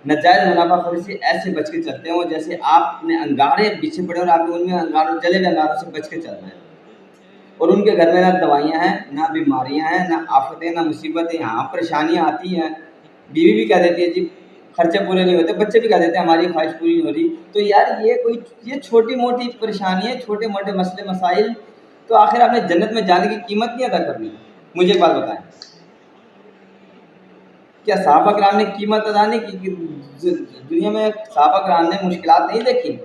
ناجائز منافع خوری سے ایسے بچ کے چلتے ہیں وہ جیسے آپ نے انگارے پیچھے پڑے اور آپ ان میں انگاروں جلے ہوئے انگاروں سے بچ کے چل رہے ہیں، اور ان کے گھر میں نہ دوائیاں ہیں، نہ بیماریاں ہیں، نہ آفتیں، نہ مصیبتیں. ہاں پریشانیاں آتی ہیں، بیوی بھی کہہ دیتی ہے جی خرچے پورے نہیں ہوتے، بچے بھی کہہ دیتے ہیں ہماری خواہش پوری نہیں ہو رہی. تو یار یہ چھوٹی موٹی پریشانیاں، چھوٹے موٹے مسئلے مسائل، تو آخر آپ نے جنت میں جانے کی قیمت نہیں ادا کرنی. مجھے ایک بات بتائیں، کیا صحابہ کرام نے قیمت ادا نہیں کی؟ دنیا میں صحابہ کرام نے مشکلات نہیں دیکھی؟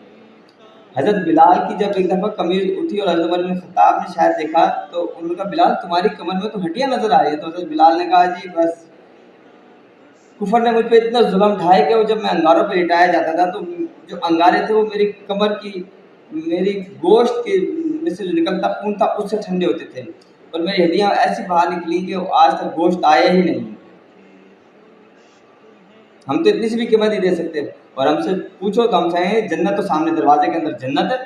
حضرت بلال کی جب ایک دفعہ قمیض اٹھی اور حضرت عمر بن خطاب نے شاید دیکھا تو انہوں نے کہا بلال تمہاری کمر میں تو ہڈیاں نظر آ رہی ہیں. تو حضرت بلال نے کہا جی بس کفر نے مجھ پہ اتنا ظلم ڈھائے کہ وہ جب میں انگاروں پہ لٹایا جاتا تھا تو جو انگارے تھے وہ میری کمر کی، میری گوشت کے میں سے جو نکلتا خون تھا اس سے ٹھنڈے ہوتے تھے، اور میری ہڈیاں ایسی باہر نکلی کہ آج تک گوشت آیا ہی نہیں. ہم تو اتنی سی بھی قیمت نہیں دے سکتے، اور ہم سے پوچھو تو ہم کہیں جنت تو سامنے دروازے کے اندر جنت ہے.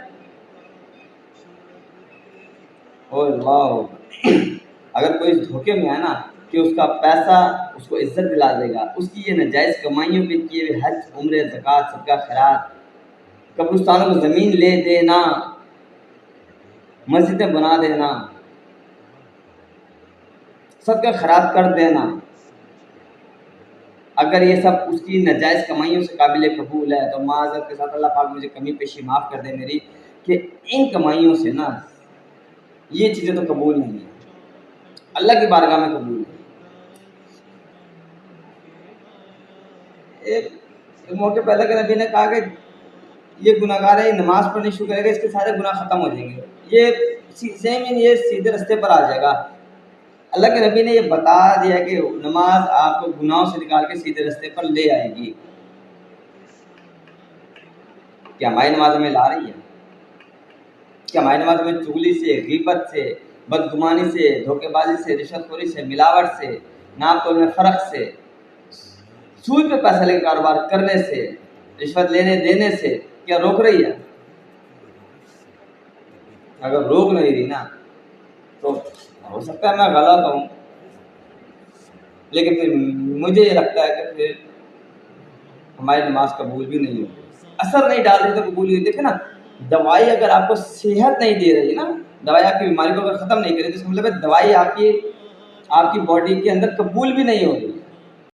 اور اللہ اگر کوئی اس دھوکے میں ہے نا کہ اس کا پیسہ اس کو عزت دلا دے گا، اس کی یہ ناجائز کمائیوں پہ کیے ہوئے حج، عمرے، زکوٰۃ، صدقہ خیرات، قبرستانوں کو زمین لے دینا، مسجدیں بنا دینا، صدقہ خیرات کر دینا، اگر یہ سب اس کی ناجائز کمائیوں سے قابل قبول ہے تو معذرت کے ساتھ اللہ پاک مجھے کمی پیشی معاف کر دے میری، کہ ان کمائیوں سے نا یہ چیزیں تو قبول نہیں ہیں، اللہ کی بارگاہ میں قبول نہیں. ایک موقع پیدا کہ نبی نے کہا کہ یہ گناہ گار ہے، یہ نماز پڑھنی شروع کرے گا اس کے سارے گناہ ختم ہو جائیں گے، یہ سیدھے رستے پر آ جائے گا. اللہ کے نبی نے یہ بتا دیا کہ نماز آپ کو گناہوں سے نکال کے سیدھے رستے پر لے آئے گی. کیا ہماری نماز ہمیں لا رہی ہے؟ کیا ہماری نماز ہمیں چغلی سے، غیبت سے، بدگمانی سے، دھوکے بازی سے، رشوت خوری سے، ملاوٹ سے، ناپ تول میں فرق سے، سود پہ پیسہ لے کے کاروبار کرنے سے، رشوت لینے دینے سے کیا روک رہی ہے؟ اگر روک نہیں رہی نا تو ہو سکتا ہے میں غلط ہوں، لیکن پھر مجھے یہ لگتا ہے کہ پھر ہماری نماز قبول بھی نہیں ہوتی، اثر نہیں ڈال رہی تو قبول نہیں. دیکھیں نا، دوائی اگر آپ کو صحت نہیں دے رہی نا، دوائی آپ کی بیماری کو اگر ختم نہیں کر رہی تو اس کا مطلب ہے دوائی آپ کی باڈی کے اندر قبول بھی نہیں ہو رہی.